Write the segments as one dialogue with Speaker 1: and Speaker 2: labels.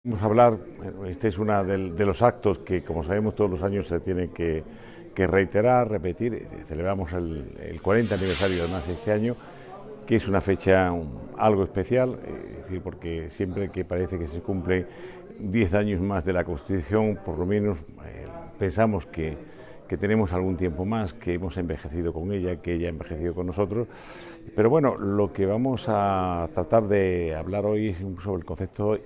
Speaker 1: Vamos a hablar, este es uno de los actos que, como sabemos, todos los años se tiene que reiterar, repetir. Celebramos el 40 aniversario además este año, que es una fecha algo especial, es decir, porque siempre que parece que se cumple 10 años más de la Constitución, por lo menos pensamos que tenemos algún tiempo más, que hemos envejecido con ella, que ella ha envejecido con nosotros. Pero bueno, lo que vamos a tratar de hablar hoy es sobre el concepto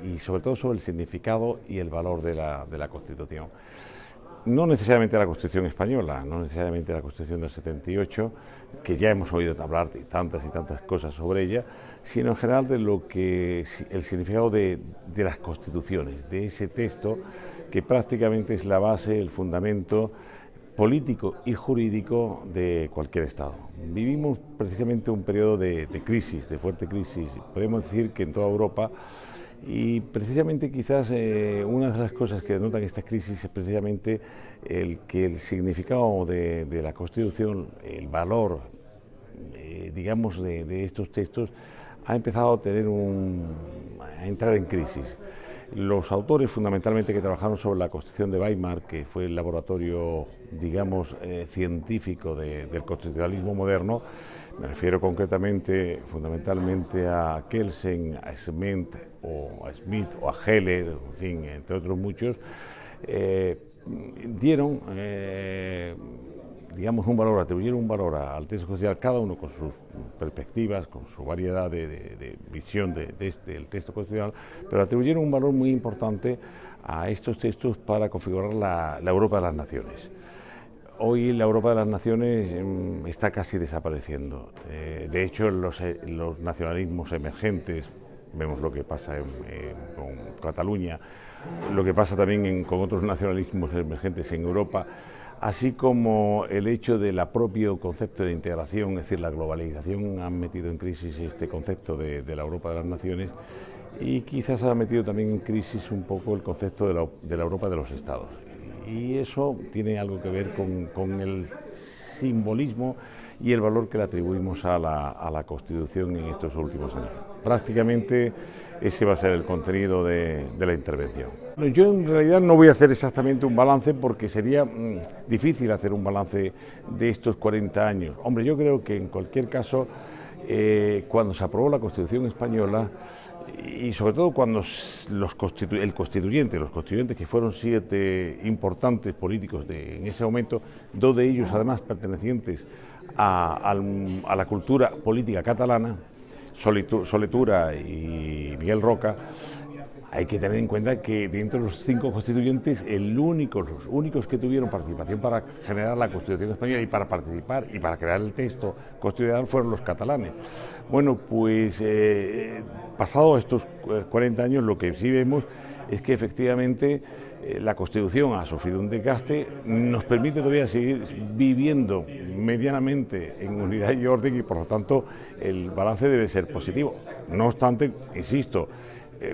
Speaker 1: y sobre todo sobre el significado y el valor de la Constitución. No necesariamente la Constitución española, no necesariamente la Constitución del 78, que ya hemos oído hablar de tantas y tantas cosas sobre ella, sino en general de lo que el significado de las constituciones, de ese texto que prácticamente es la base, el fundamento político y jurídico de cualquier Estado. Vivimos precisamente un periodo de crisis, de fuerte crisis, podemos decir que en toda Europa. Y precisamente quizás una de las cosas que denotan esta crisis es precisamente que el significado de la Constitución, el valor, digamos, de estos textos, ha empezado a entrar en crisis. Los autores fundamentalmente que trabajaron sobre la Constitución de Weimar, que fue el laboratorio, digamos, científico del constitucionalismo moderno, me refiero concretamente, fundamentalmente a Kelsen, a Smith o a Heller, en fin, entre otros muchos, dieron, digamos, atribuyeron un valor al texto constitucional, cada uno con sus perspectivas, con su variedad de visión del texto constitucional, pero atribuyeron un valor muy importante a estos textos para configurar la Europa de las naciones. Hoy la Europa de las naciones está casi desapareciendo. De hecho, los nacionalismos emergentes, vemos lo que pasa con Cataluña, lo que pasa también con otros nacionalismos emergentes en Europa, así como el hecho del propio concepto de integración, es decir, la globalización, han metido en crisis este concepto de la Europa de las naciones y quizás ha metido también en crisis un poco el concepto de la Europa de los Estados. Y eso tiene algo que ver con el simbolismo y el valor que le atribuimos a la Constitución en estos últimos años. Prácticamente ese va a ser el contenido de la intervención. Yo en realidad no voy a hacer exactamente un balance porque sería difícil hacer un balance de estos 40 años. Hombre, yo creo que en cualquier caso, cuando se aprobó la Constitución española, y sobre todo cuando los constituyentes, que fueron 7 importantes políticos en ese momento, 2 de ellos además pertenecientes a la cultura política catalana, Soletura y Miguel Roca, hay que tener en cuenta que dentro de los 5 constituyentes, los únicos que tuvieron participación para generar la Constitución española y para participar y para crear el texto constitucional fueron los catalanes. Bueno, pues pasados estos 40 años, lo que sí vemos es que efectivamente la Constitución ha sufrido un desgaste, nos permite todavía seguir viviendo medianamente en unidad y orden y por lo tanto el balance debe ser positivo. No obstante, insisto,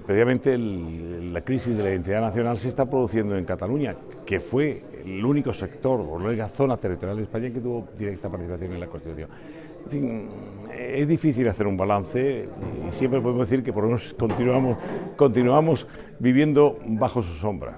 Speaker 1: previamente la crisis de la identidad nacional se está produciendo en Cataluña, que fue el único sector o la única zona territorial de España que tuvo directa participación en la Constitución. En fin, es difícil hacer un balance y siempre podemos decir que por lo menos continuamos viviendo bajo su sombra.